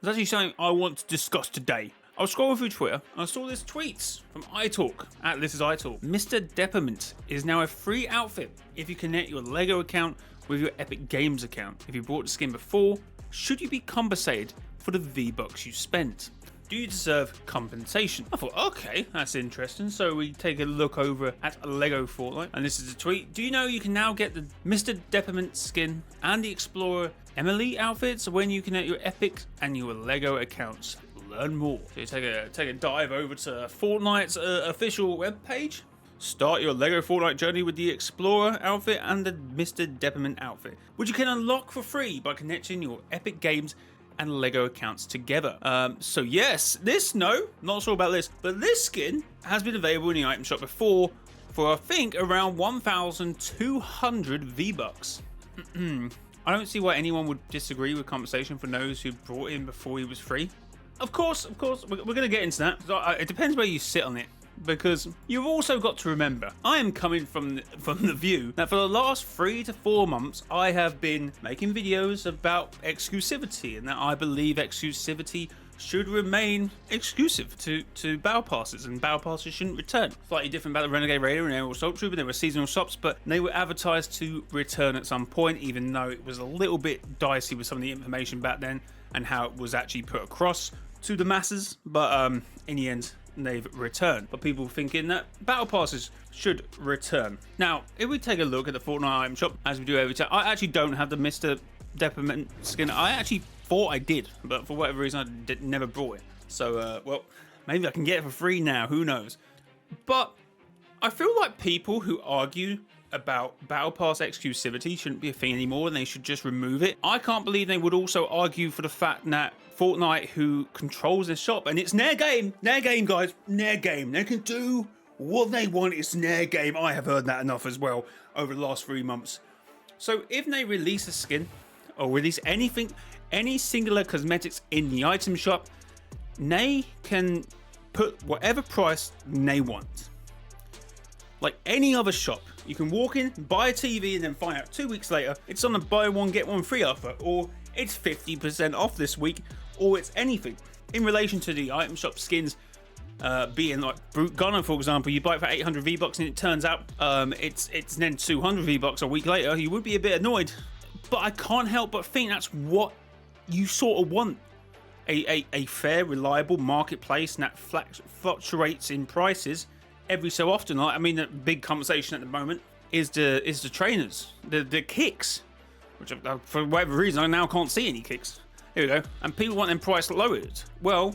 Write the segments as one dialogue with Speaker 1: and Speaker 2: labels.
Speaker 1: There's actually something I want to discuss today. I was scrolling through Twitter and I saw this tweets from iTalk, at This Is iTalk. Mr. Deppermint is now a free outfit if you connect your LEGO account with your Epic Games account. If you bought the skin before, should you be compensated for the V-Bucks you spent? Do you deserve compensation? I thought, okay, that's interesting. So we take a look over at LEGO Fortnite, and this is a tweet. Do you know you can now get the Mr. Deppermint Skin and the Explorer Emily outfits when you connect your Epic and your LEGO accounts? Learn more. So you take a dive over to Fortnite's official webpage. Start your LEGO Fortnite journey with the Explorer outfit and the Mr. Deppermint outfit, which you can unlock for free by connecting your Epic Games and LEGO accounts together. So yes, not sure about this, but this skin has been available in the item shop before for I think around 1,200 V-Bucks. I don't see why anyone would disagree with compensation for those who brought him before he was free. Of course, we're going to get into that. It depends where you sit on it, because you've also got to remember, I am coming from the view that for the last 3 to 4 months, I have been making videos about exclusivity, and that I believe exclusivity should remain exclusive to battle passes, and battle passes shouldn't return. Slightly different about the Renegade Raider and Aerial Assault Trooper. They were seasonal shops, but they were advertised to return at some point, even though it was a little bit dicey with some of the information back then and how it was actually put across to the masses. But in the end, they've returned. But people thinking that battle passes should return. Now, if we take a look at the Fortnite item shop, as we do every time, I actually don't have the Mr. Deppermint skin. I actually thought I did, but for whatever reason I never brought it. So well, maybe I can get it for free now, who knows. But I feel like people who argue about battle pass exclusivity shouldn't be a thing anymore and they should just remove it. I can't believe they would also argue for the fact that Fortnite, who controls the shop, and it's their game guys, their game, they can do what they want, it's their game. I have heard that enough as well over the last 3 months. So if they release a skin or release anything, any singular cosmetics in the item shop, they can put whatever price they want. Like any other shop, you can walk in, buy a TV, and then find out 2 weeks later it's on a buy one get one free offer, or it's 50% off this week, or it's anything. In relation to the item shop skins being like Brute Gunner, for example, you buy it for 800 V-Bucks and it turns out it's then 200 V-Bucks a week later, you would be a bit annoyed. But I can't help but think that's what you sort of want. A fair, reliable marketplace that fluctuates in prices every so often. I mean, the big conversation at the moment is the trainers, the kicks, which for whatever reason I now can't see any kicks. Here we go. And people want them price lowered. Well,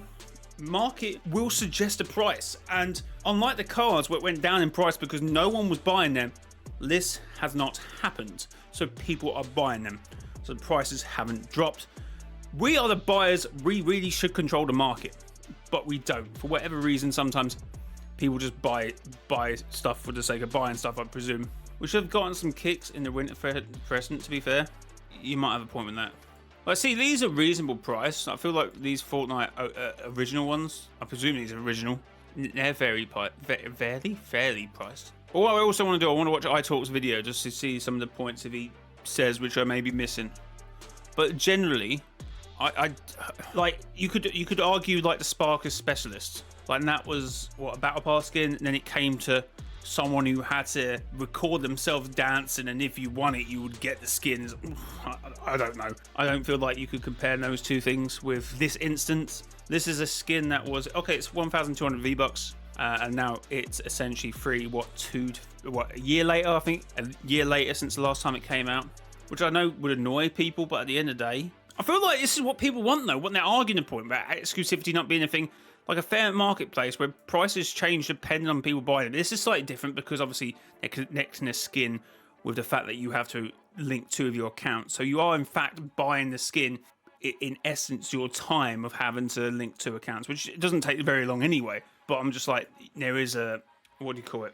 Speaker 1: market will suggest a price, and unlike the cards where it went down in price because no one was buying them, this has not happened. So people are buying them. So the prices haven't dropped. We are the buyers. We really should control the market, but we don't. For whatever reason, sometimes people just buy stuff for the sake of buying stuff, I presume. We should have gotten some kicks in the Winter present, to be fair. You might have a point with that. But see, these are reasonable price. I feel like these Fortnite original ones, I presume these are original, they're fairly priced. But what I also want to do, I want to watch iTalk's video just to see some of the points that he says which I may be missing. But generally, I like you could argue like the Sparkers Specialist, like that was what, a battle pass skin, and then it came to someone who had to record themselves dancing, and if you won it you would get the skins. I don't know. I don't feel like you could compare those two things with this instance. This is a skin that was okay, it's 1,200 V-Bucks, and now it's essentially free. A year later, I think a year later since the last time it came out, which I know would annoy people, but at the end of the day, I feel like this is what people want though, what they're arguing the point about exclusivity not being a thing. Like a fair marketplace where prices change depending on people buying it. This is slightly different because obviously they're connecting a skin with the fact that you have to link two of your accounts. So you are in fact buying the skin, in essence, your time of having to link two accounts, which doesn't take very long anyway. But I'm just like, there is a, what do you call it,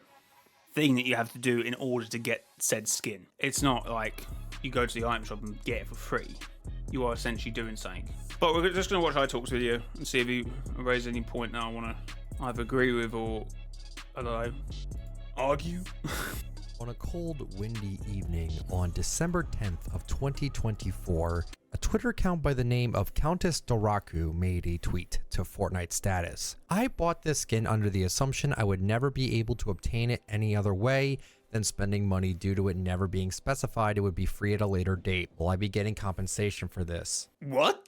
Speaker 1: thing that you have to do in order to get said skin. It's not like you go to the item shop and get it for free. You are essentially doing something. But we're just going to watch iTalk's video and see if he raises any point that I want to either agree with or, I don't know, argue.
Speaker 2: On a cold, windy evening on December 10th of 2024, A Twitter account by the name of Countess Doraku made a tweet to Fortnite status. I bought this skin under the assumption I would never be able to obtain it any other way than spending money due to it never being specified it would be free at a later date. Will I be getting compensation for this?
Speaker 1: What?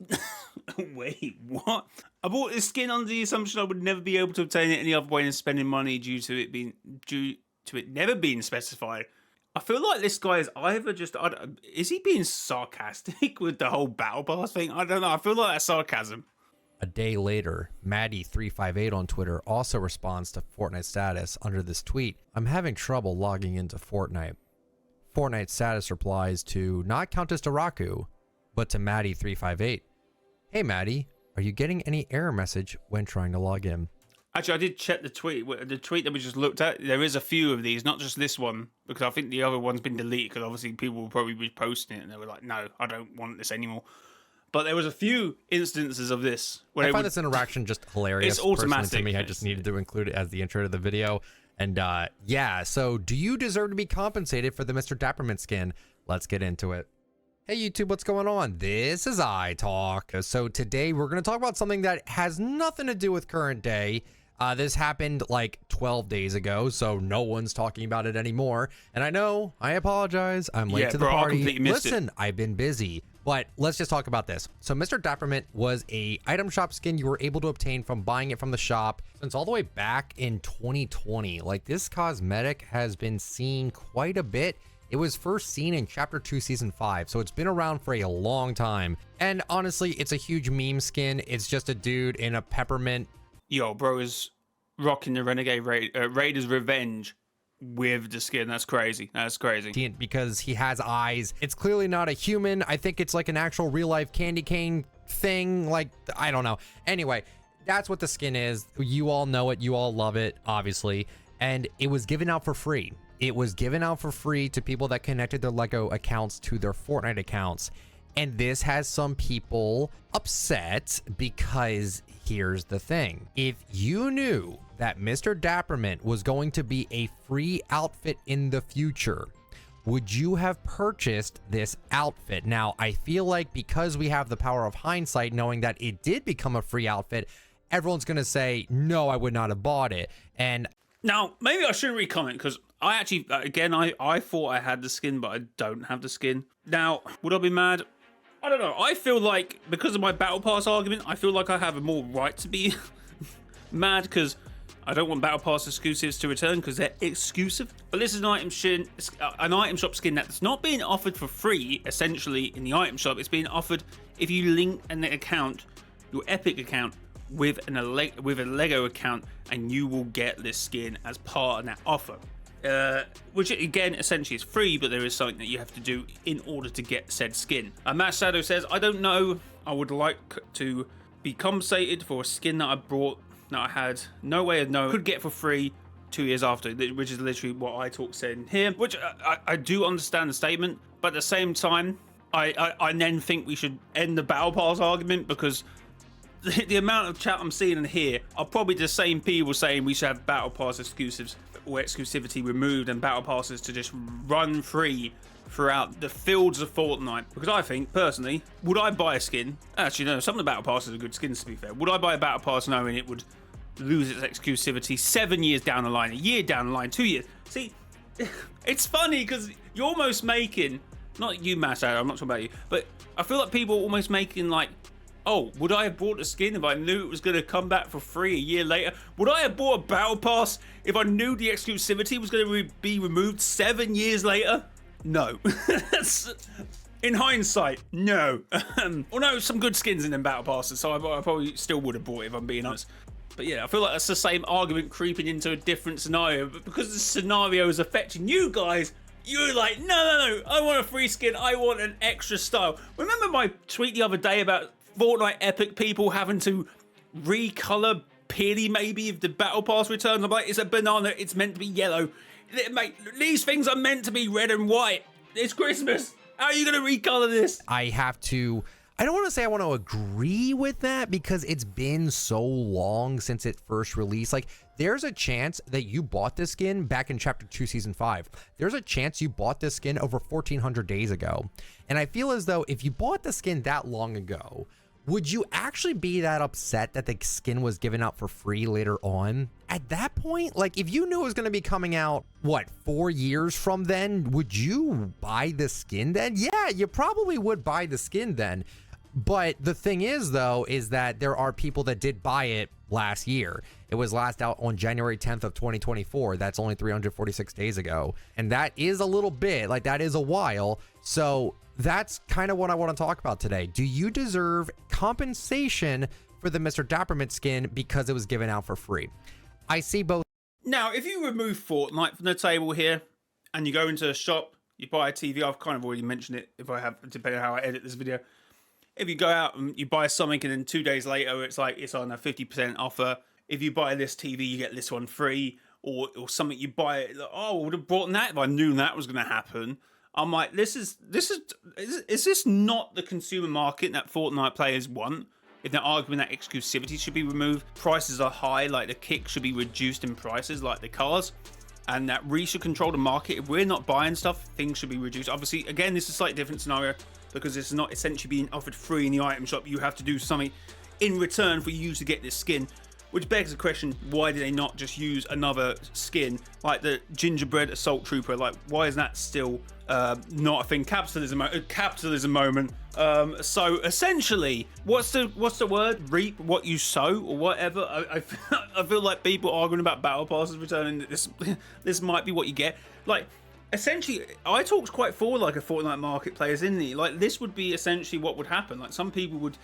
Speaker 1: Wait, what? I bought this skin under the assumption I would never be able to obtain it any other way than spending money due to it never being specified. I feel like this guy is either is he being sarcastic with the whole battle pass thing? I don't know. I feel like that's sarcasm.
Speaker 2: A day later, Maddie358 on Twitter also responds to Fortnite status under this tweet. I'm having trouble logging into Fortnite. Fortnite status replies to not Countess Doraku, but to Maddie358. Hey Maddie, are you getting any error message when trying to log in?
Speaker 1: Actually, I did check the tweet. The tweet that we just looked at, there is a few of these, not just this one, because I think the other one's been deleted because obviously people will probably be posting it and they were like, no, I don't want this anymore. But there was a few instances of this.
Speaker 2: I find this interaction just hilarious.
Speaker 1: It's automatic.
Speaker 2: Personally, to me, I just needed to include it as the intro to the video. And yeah, so do you deserve to be compensated for the Mr. Dappermint skin? Let's get into it. Hey YouTube, what's going on? This is iTalk. So today we're going to talk about something that has nothing to do with current day. This happened like 12 days ago, so no one's talking about it anymore. And I know, I apologize. I'm late to the party. Listen, I've been busy, but let's just talk about this. So Mr. Dappermint was a item shop skin you were able to obtain from buying it from the shop since all the way back in 2020. Like, this cosmetic has been seen quite a bit. It was first seen in Chapter 2, Season 5, so it's been around for a long time. And honestly, it's a huge meme skin. It's just a dude in a peppermint.
Speaker 1: Yo, bro is rocking the Renegade Raider's Revenge with the skin. That's crazy. That's crazy.
Speaker 2: Because he has eyes. It's clearly not a human. I think it's like an actual real life candy cane thing. Like, I don't know. Anyway, that's what the skin is. You all know it. You all love it, obviously. And it was given out for free. It was given out for free to people that connected their Lego accounts to their Fortnite accounts. And this has some people upset because here's the thing. If you knew that Mr. Dappermint was going to be a free outfit in the future, would you have purchased this outfit? Now, I feel like because we have the power of hindsight, knowing that it did become a free outfit, everyone's going to say, no, I would not have bought it. And
Speaker 1: now, maybe I shouldn't re-comment because I actually, again, I thought I had the skin, but I don't have the skin. Now, would I be mad? I don't know. I feel like, because of my Battle Pass argument, I feel like I have a more right to be mad because I don't want Battle Pass exclusives to return because they're exclusive. But this is an item shop skin that's not being offered for free, essentially, in the item shop. It's being offered if you link an account, your Epic account, with a Lego account, and you will get this skin as part of that offer. Which again essentially is free, but there is something that you have to do in order to get said skin. Matt Shadow says, I don't know, I would like to be compensated for a skin that I brought that I had no way of knowing could get for free 2 years after, which is literally what iTalk said here, which I do understand the statement, but at the same time I then think we should end the Battle Pass argument because the amount of chat I'm seeing and here are probably the same people saying we should have Battle Pass exclusives or exclusivity removed and Battle Passes to just run free throughout the fields of Fortnite. Because I think, personally, would I buy a skin? Actually, no, some of the Battle Passes are good skins, to be fair. Would I buy a Battle Pass knowing it would lose its exclusivity 7 years down the line, a year down the line, 2 years? See, it's funny because you're almost making, not you, Matt, I'm not talking about you, but I feel like people are almost making like, oh, would I have bought a skin if I knew it was going to come back for free a year later? Would I have bought a Battle Pass if I knew the exclusivity was going to be removed 7 years later? No. In hindsight, no. Well, no, some good skins in them Battle Passes, so I probably still would have bought it if I'm being honest. But yeah, I feel like that's the same argument creeping into a different scenario. But because the scenario is affecting you guys, you're like, no, I want a free skin. I want an extra style. Remember my tweet the other day about Fortnite Epic people having to recolor Peely maybe if the Battle Pass returns? I'm like, it's a banana, it's meant to be yellow. Mate, these things are meant to be red and white. It's Christmas. How are you going to recolor this?
Speaker 2: I have to I don't want to say I want to agree with that because it's been so long since it first released. Like, there's a chance that you bought this skin back in Chapter 2, Season 5. There's a chance you bought this skin over 1,400 days ago. And I feel as though if you bought the skin that long ago, would you actually be that upset that the skin was given out for free later on? At that point, like, if you knew it was going to be coming out, what, 4 years from then, would you buy the skin then? Yeah, you probably would buy the skin then. But the thing is, though, is that there are people that did buy it last year. It was last out on January 10th of 2024. That's only 346 days ago. And that is a little bit, like, that is a while. So that's kind of what I want to talk about today. Do you deserve compensation for the Mr. Dappermint skin because it was given out for free? I see both.
Speaker 1: Now, if you remove Fortnite from the table here and you go into a shop, you buy a TV, I've kind of already mentioned it if I have, depending on how I edit this video. If you go out and you buy something and then 2 days later it's like it's on a 50% offer. If you buy this TV, you get this one free, or something you buy it. Like, oh, I would have bought that if I knew that was going to happen. I'm like, is this not the consumer market that Fortnite players want? If they're arguing that exclusivity should be removed, prices are high, like the kick should be reduced in prices, like the cars, and that we should control the market. If we're not buying stuff, things should be reduced. Obviously, again, this is a slightly different scenario because it's not essentially being offered free in the item shop. You have to do something in return for you to get this skin, which begs the question, why do they not just use another skin like the gingerbread assault trooper? Like, why is that still not a thing? Capitalism moment. So essentially, what's the word? Reap what you sow, or whatever. I feel like people arguing about battle passes returning. This might be what you get. Like, essentially, I talked quite forward like a Fortnite marketplace, isn't he? Like, this would be essentially what would happen. Like, some people would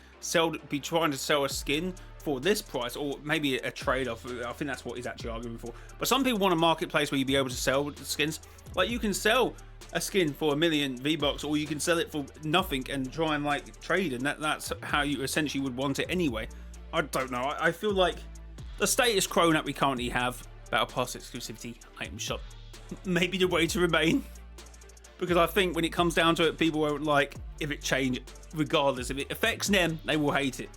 Speaker 1: be trying to sell a skin for this price, or maybe a trade-off. I think that's what he's actually arguing for. But some people want a marketplace where you'd be able to sell skins. Like, you can sell a skin for 1 million V-Bucks, or you can sell it for nothing and try and like trade, and that's how you essentially would want it anyway. I don't know. I feel like the status quo that we currently have, Battle Pass exclusivity, item shop, maybe the way to remain. Because I think when it comes down to it, people won't like if it change, regardless. If it affects them, they will hate it.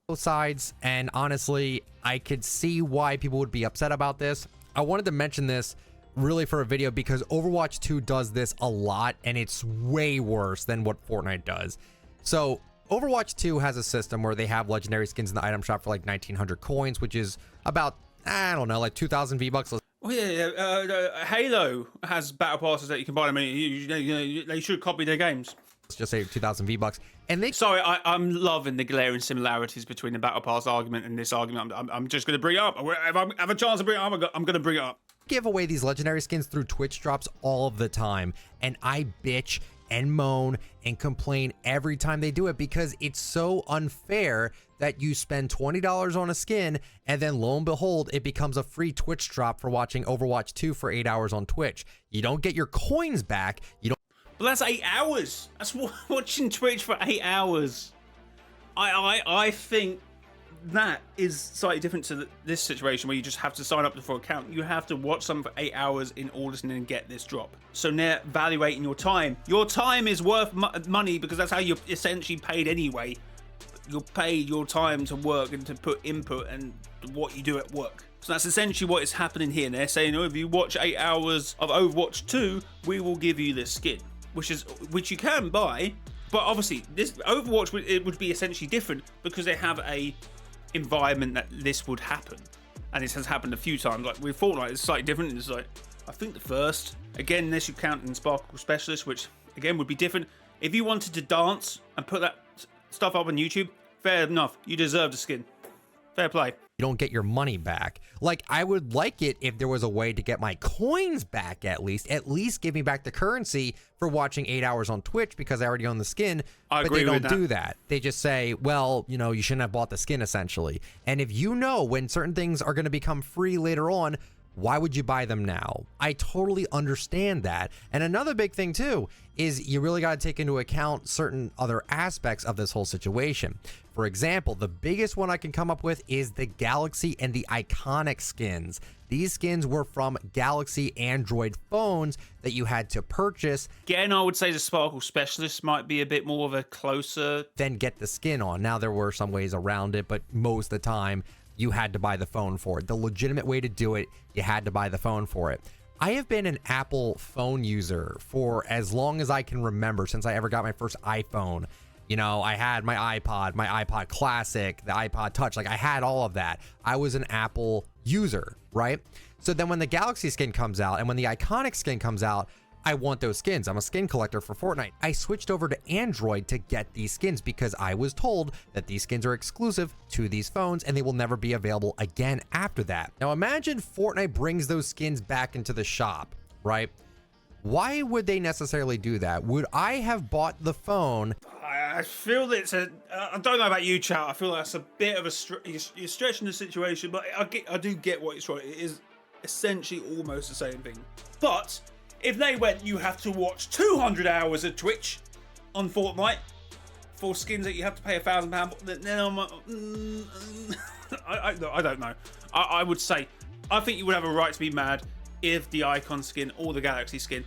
Speaker 2: Both sides, and honestly, I could see why people would be upset about this. I wanted to mention this really for a video because Overwatch 2 does this a lot, and it's way worse than what Fortnite does. So Overwatch 2 has a system where they have legendary skins in the item shop for like 1,900 coins, which is about, I don't know, like 2,000 V-Bucks.
Speaker 1: Oh yeah, Halo has battle passes that you can buy them. I mean, they should copy their games.
Speaker 2: Let's just say 2,000 V-Bucks. And they...
Speaker 1: Sorry, I'm loving the glaring similarities between the battle pass argument and this argument. I'm just going to bring it up. If I have a chance to bring it up, I'm going to bring it up.
Speaker 2: Give away these legendary skins through Twitch drops all of the time, and I bitch and moan and complain every time they do it because it's so unfair that you spend $20 on a skin and then lo and behold it becomes a free Twitch drop for watching Overwatch 2 for 8 hours on Twitch. You don't get your coins back. You don't.
Speaker 1: But that's 8 hours. That's watching Twitch for 8 hours. I think that is slightly different to this situation where you just have to sign up for an account. You have to watch something for 8 hours in order to then get this drop. So they're evaluating your time. Your time is worth money because that's how you're essentially paid anyway. You're paid your time to work and to put input and what you do at work. So that's essentially what is happening here. And they're saying, oh, if you watch 8 hours of Overwatch 2, we will give you this skin, which you can buy. But obviously, this Overwatch it would be essentially different because they have a environment that this would happen, and this has happened a few times. Like with Fortnite, it's slightly different. It's like, I think the first, again, unless you count in Sparkle Specialist, which again would be different. If you wanted to dance and put that stuff up on YouTube, fair enough, you deserve the skin. Fair play.
Speaker 2: You don't get your money back. Like, I would like it if there was a way to get my coins back at least give me back the currency for watching 8 hours on Twitch because I already own the skin. But they don't do that. They just say, well, you know, you shouldn't have bought the skin essentially. And if you know when certain things are going to become free later on, why would you buy them now? I totally understand that. And another big thing too is you really got to take into account certain other aspects of this whole situation. For example, the biggest one I can come up with is the Galaxy and the Iconic skins. These skins were from Galaxy Android phones that you had to purchase.
Speaker 1: Again, I would say the Sparkle Specialist might be a bit more of a closer...
Speaker 2: Then get the skin on. Now, there were some ways around it, but most of the time, you had to buy the phone for it. The legitimate way to do it, you had to buy the phone for it. I have been an Apple phone user for as long as I can remember, since I ever got my first iPhone. You know, I had my iPod Classic, the iPod Touch, like I had all of that. I was an Apple user, right? So then when the Galaxy skin comes out and when the Iconic skin comes out, I want those skins. I'm a skin collector for Fortnite. I switched over to Android to get these skins because I was told that these skins are exclusive to these phones and they will never be available again after that. Now imagine Fortnite brings those skins back into the shop, right? Why would they necessarily do that? Would I have bought the phone?
Speaker 1: I feel that it's a... I don't know about you, chat. I feel like that's a bit of a... You're stretching the situation, but I do get what it's right. It is essentially almost the same thing. But... if they went, you have to watch 200 hours of Twitch on Fortnite for skins that you have to pay £1,000, then I'm like, I don't know. I would say, I think you would have a right to be mad if the Icon skin or the Galaxy skin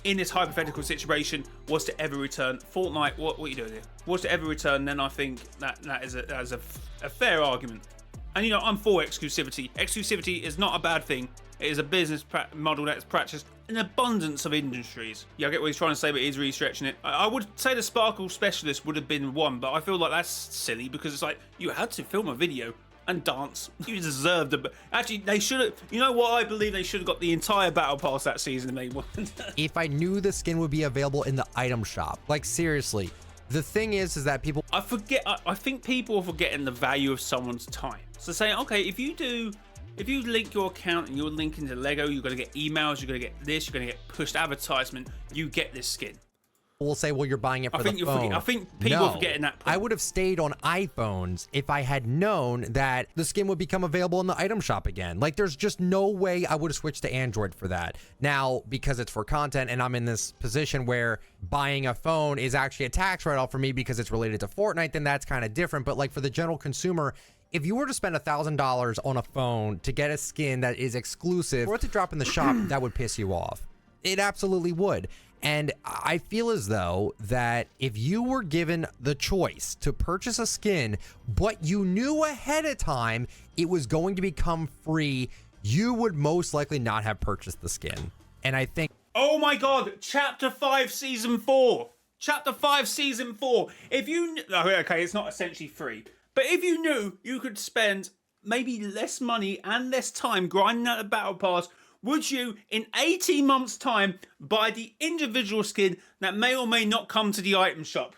Speaker 1: in this hypothetical situation was to ever return. Fortnite, what are you doing here? Was to ever return, then I think that is a fair argument. And you know, I'm for exclusivity. Exclusivity is not a bad thing. It is a business model that's practiced in an abundance of industries. Yeah, I get what he's trying to say, but he's really stretching it. I would say the Sparkle Specialist would have been one, but I feel like that's silly because it's like, you had to film a video and dance. You deserved it. Actually, they should have... You know what? I believe they should have got the entire Battle Pass that season.
Speaker 2: If I knew the skin would be available in the item shop, like seriously, the thing is that people...
Speaker 1: I think people are forgetting the value of someone's time. So saying, okay, if you link your account and you're linking to Lego, you're going to get emails, you're going to get this, you're going to get pushed advertisement, you get this skin.
Speaker 2: Will say, well, you're buying it for the phone.
Speaker 1: I think people are forgetting that point.
Speaker 2: I would have stayed on iPhones if I had known that the skin would become available in the item shop again. Like, there's just no way I would have switched to Android for that. Now, because it's for content and I'm in this position where buying a phone is actually a tax write-off for me because it's related to Fortnite, then that's kind of different. But like for the general consumer, if you were to spend $1,000 on a phone to get a skin that is exclusive or to drop in the shop, that would piss you off. It absolutely would. And I feel as though that if you were given the choice to purchase a skin, but you knew ahead of time it was going to become free, you would most likely not have purchased the skin. And I think...
Speaker 1: Oh my God, Chapter 5, Season 4. Chapter 5, Season 4. If you... Okay, it's not essentially free. But if you knew you could spend maybe less money and less time grinding out a battle pass, would you, in 18 months' time, buy the individual skin that may or may not come to the item shop?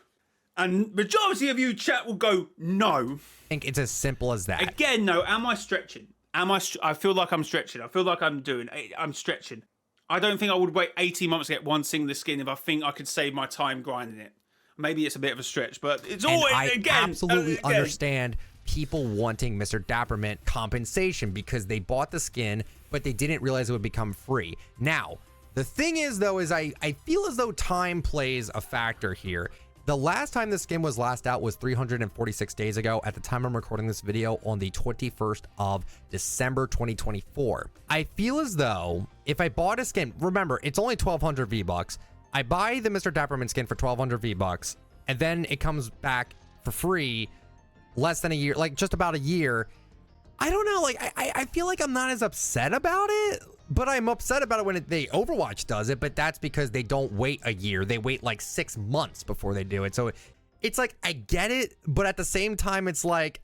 Speaker 1: And majority of you, chat, will go, no.
Speaker 2: I think it's as simple as that.
Speaker 1: Again, no, am I stretching? I feel like I'm stretching. I feel like I'm stretching. I don't think I would wait 18 months to get one single skin if I think I could save my time grinding it. Maybe it's a bit of a stretch, but it's always,
Speaker 2: I absolutely understand people wanting Mr. Dappermint compensation because they bought the skin, but they didn't realize it would become free. Now, the thing is, though, is I feel as though time plays a factor here. The last time the skin was last out was 346 days ago at the time I'm recording this video on the 21st of December 2024. I feel as though if I bought a skin, remember, it's only 1,200 V-Bucks. I buy the Mr. Dappermint skin for 1,200 V-Bucks, and then it comes back for free less than a year, like just about a year. I don't know, like I feel like I'm not as upset about it, but I'm upset about it when Overwatch does it, but that's because they don't wait a year. They wait like 6 months before they do it. So it's like, I get it, but at the same time, it's like,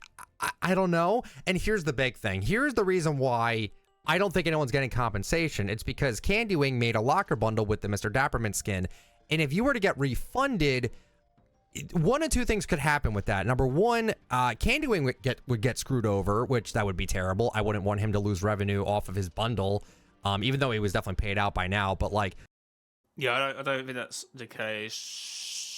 Speaker 2: I don't know. And here's the big thing. Here's the reason why I don't think anyone's getting compensation. It's because Candy Wing made a locker bundle with the Mr. Dappermint skin. And if you were to get refunded, one of two things could happen with that. Number one, Candy Wing would get screwed over, which that would be terrible. I wouldn't want him to lose revenue off of his bundle, even though he was definitely paid out by now. But like,
Speaker 1: yeah, I don't think that's the case.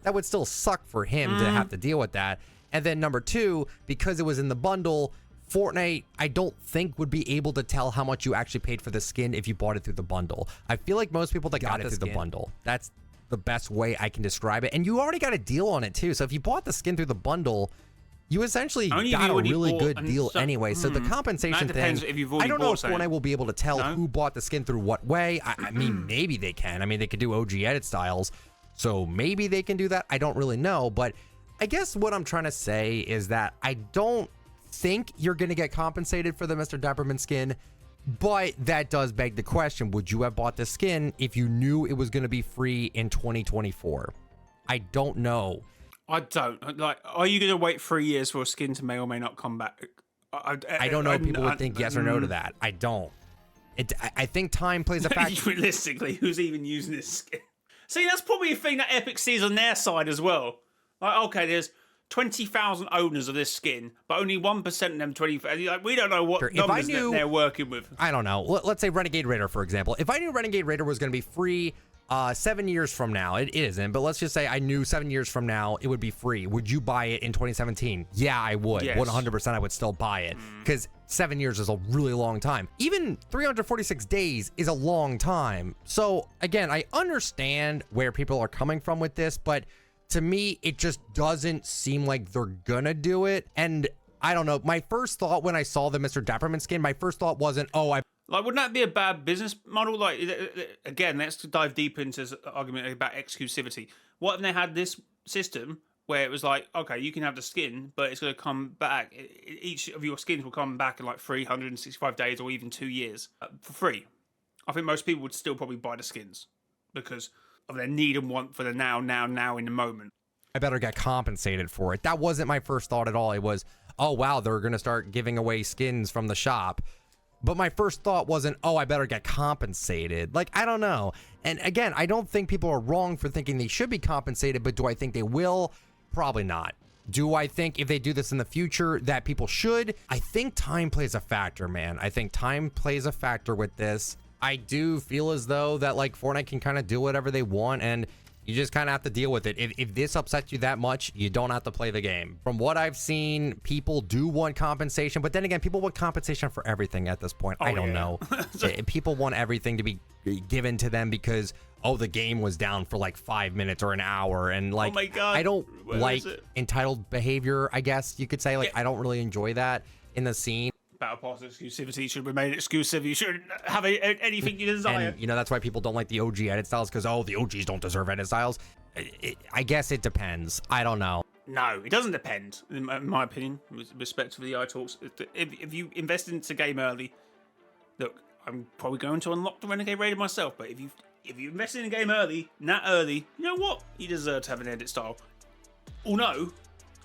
Speaker 2: That would still suck for him to have to deal with that. And then number two, because it was in the bundle, Fortnite, I don't think would be able to tell how much you actually paid for the skin if you bought it through the bundle. I feel like most people that got it through the bundle, that's the best way I can describe it. And you already got a deal on it too. So if you bought the skin through the bundle, you essentially got a really good deal anyway. So the compensation thing, I don't know if Fortnite will be able to tell who bought the skin through what way. I mean, maybe they can. I mean, they could do OG edit styles. So maybe they can do that. I don't really know. But I guess what I'm trying to say is that I don't think you're going to get compensated for the Mr. Dappermint skin. But that does beg the question, would you have bought the skin if you knew it was going to be free in 2024? I don't know.
Speaker 1: I don't. Like, are you going to wait 3 years for a skin to may or may not come back?
Speaker 2: I don't know if people would think yes or no to that. I don't. I think time plays a factor.
Speaker 1: Realistically, who's even using this skin? See, that's probably a thing that Epic sees on their side as well. Like, okay, there's 20,000 owners of this skin, but only 1% of them 20. Like, we don't know what numbers they're working with.
Speaker 2: I don't know. Let's say Renegade Raider, for example. If I knew Renegade Raider was going to be free 7 years from now, it isn't, but let's just say I knew 7 years from now it would be free. Would you buy it in 2017? Yeah, I would.
Speaker 1: Yes.
Speaker 2: 100% I would still buy it because 7 years is a really long time. Even 346 days is a long time. So again, I understand where people are coming from with this, but to me, it just doesn't seem like they're gonna do it. And I don't know. My first thought when I saw the Mr. Dappermint skin, my first thought wasn't, oh,
Speaker 1: like, wouldn't that be a bad business model? Like, again, let's dive deep into this argument about exclusivity. What if they had this system where it was like, okay, you can have the skin, but it's going to come back. Each of your skins will come back in like 365 days or even 2 years for free. I think most people would still probably buy the skins because of their need and want for the now in the moment.
Speaker 2: I better get compensated for it. That wasn't my first thought at all. It was, oh, wow, they're going to start giving away skins from the shop. But my first thought wasn't, oh, I better get compensated. Like, I don't know. And again, I don't think people are wrong for thinking they should be compensated, but do I think they will? Probably not. Do I think if they do this in the future that people should? I think time plays a factor, man. I think time plays a factor with this. I do feel as though that like Fortnite can kind of do whatever they want, and you just kind of have to deal with it. If this upsets you that much, you don't have to play the game. From what I've seen, people do want compensation, but then again, people want compensation for everything at this point. I don't know. People want everything to be given to them because, oh, the game was down for like 5 minutes or an hour. And like,
Speaker 1: oh my God,
Speaker 2: I don't like entitled behavior, I guess you could say. Like, I don't really enjoy that in the scene.
Speaker 1: Battle Pass exclusivity should remain exclusive. You shouldn't have anything you desire.
Speaker 2: And, you know, that's why people don't like the OG edit styles because, oh, the OGs don't deserve edit styles. I guess it depends. I don't know.
Speaker 1: No, it doesn't depend, in my opinion, with respect to the iTalks. If you invest into the game early, look, I'm probably going to unlock the Renegade Raider myself, but if you invest in the game early, not early, you know what? You deserve to have an edit style. Although,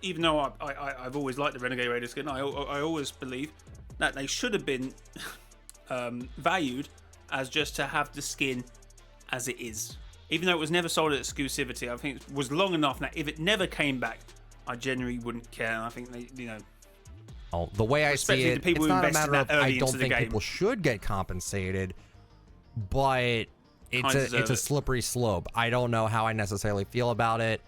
Speaker 1: even though I've always liked the Renegade Raider skin, I always believe that they should have been valued as just to have the skin as it is. Even though it was never sold at exclusivity, I think it was long enough that if it never came back, I genuinely wouldn't care. I think they, you know,
Speaker 2: the way I see it, it's not a matter of I don't think people should get compensated, but it's a slippery slope. I don't know how I necessarily feel about it.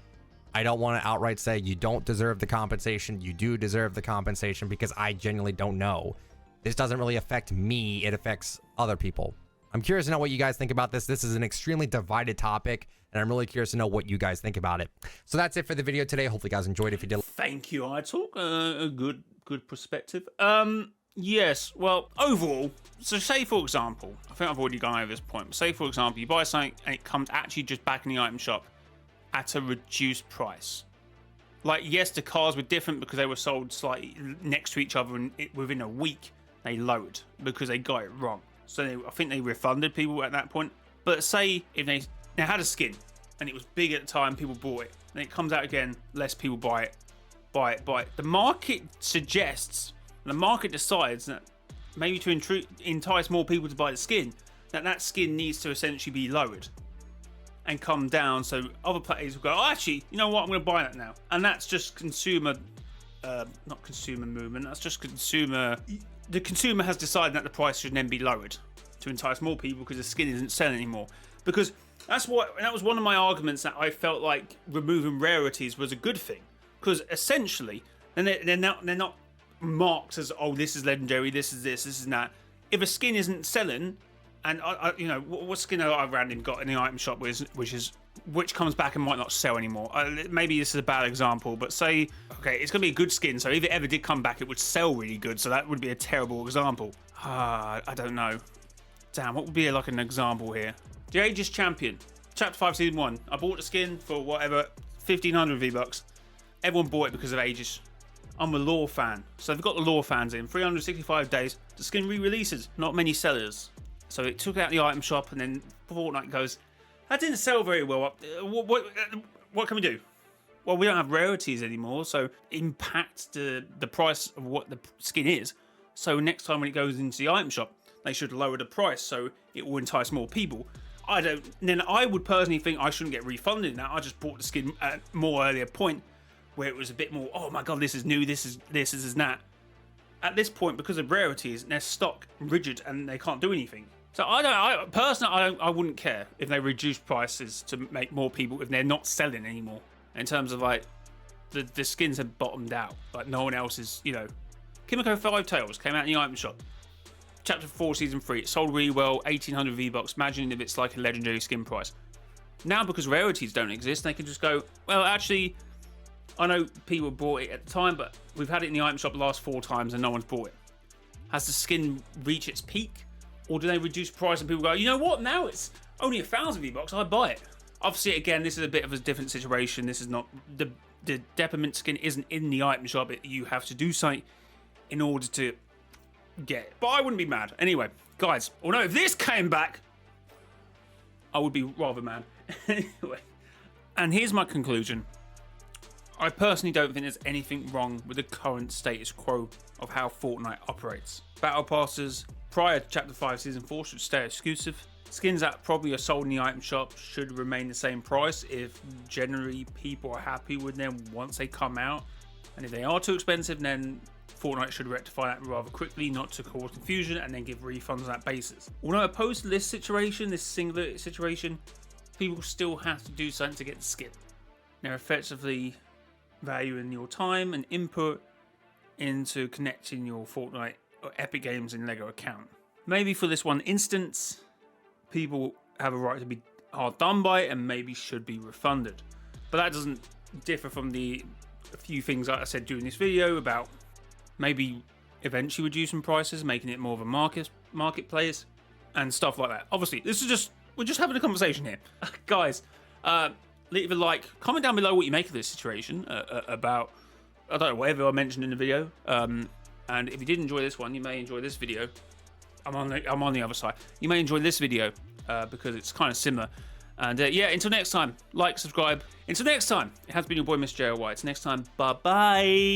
Speaker 2: I don't want to outright say you don't deserve the compensation. You do deserve the compensation because I genuinely don't know. This doesn't really affect me. It affects other people. I'm curious to know what you guys think about this. This is an extremely divided topic, and I'm really curious to know what you guys think about it. So that's it for the video today. Hopefully you guys enjoyed it. If you did,
Speaker 1: thank you. I talk a good perspective. Yes. Well, overall, so say for example, I think I've already gone over this point. But say for example, you buy something and it comes actually just back in the item shop at a reduced price. Like, yes, the cars were different because they were sold slightly next to each other, and within a week they lowered because they got it wrong. So I think they refunded people at that point. But say if they had a skin and it was big at the time, people bought it, then it comes out again, less people buy it. The market suggests, the market decides that maybe to entice more people to buy the skin, that skin needs to essentially be lowered and come down, so other players will go, oh, actually, you know what, I'm going to buy that now. And that's just consumer, not consumer movement, that's just consumer. The consumer has decided that the price should then be lowered to entice more people because the skin isn't selling anymore. Because that was one of my arguments, that I felt like removing rarities was a good thing. Because essentially, then they're not marked as, oh, this is legendary, this is this is that. If a skin isn't selling, and you know, what skin I randomly got in the item shop which comes back and might not sell anymore. Maybe this is a bad example, but say, okay, it's gonna be a good skin, so if it ever did come back, it would sell really good. So that would be a terrible example. I don't know. Damn, what would be like an example here? The Aegis Champion, Chapter 5, Season 1. I bought the skin for whatever, 1,500 V-Bucks. Everyone bought it because of Aegis. I'm a lore fan. So they've got the lore fans in. 365 days, the skin re-releases. Not many sellers. So it took out the item shop, and then Fortnite goes, that didn't sell very well. What can we do? Well, we don't have rarities anymore, so impact the price of what the skin is. So next time when it goes into the item shop, they should lower the price so it will entice more people. Then I would personally think I shouldn't get refunded now. I just bought the skin at a more earlier point where it was a bit more, oh my god, this is new, this is that. At this point, because of rarities, they're stock rigid and they can't do anything. So I wouldn't care if they reduce prices to make more people if they're not selling anymore. In terms of like the skins have bottomed out, like no one else is, you know. Kimiko 5 Tails came out in the item shop. Chapter 4 Season 3, it sold really well, 1,800 V-Bucks. Imagine if it's like a legendary skin price. Now, because rarities don't exist, they can just go, well, actually, I know people bought it at the time, but we've had it in the item shop the last 4 times and no one's bought it. Has the skin reached its peak? Or do they reduce price and people go, you know what, now it's only 1,000 V-Bucks, I buy it. Obviously, again, this is a bit of a different situation. This is not, the Deppermint Skin isn't in the item shop. You have to do something in order to get it. But I wouldn't be mad. Anyway, guys, although if this came back, I would be rather mad. Anyway, and here's my conclusion. I personally don't think there's anything wrong with the current status quo of how Fortnite operates. Battle passes prior to Chapter 5 Season 4 should stay exclusive. Skins that probably are sold in the item shop should remain the same price if generally people are happy with them once they come out. And if they are too expensive, then Fortnite should rectify that rather quickly, not to cause confusion and then give refunds on that basis. Although opposed to this situation, this singular situation, people still have to do something to get the skin. They're effectively valuing your time and input into connecting your Fortnite or Epic Games and Lego account. Maybe for this one instance, people have a right to be hard done by it and maybe should be refunded. But that doesn't differ from a few things I said during this video about maybe eventually reducing prices, making it more of a marketplace and stuff like that. Obviously, we're just having a conversation here. Guys, leave a like, comment down below what you make of this situation about, I don't know, whatever I mentioned in the video. And if you did enjoy this one, you may enjoy this video. I'm on the other side. You may enjoy this video because it's kind of similar. And yeah, until next time, like, subscribe. Until next time, it has been your boy, Mr. JLY. It's next time. Bye-bye.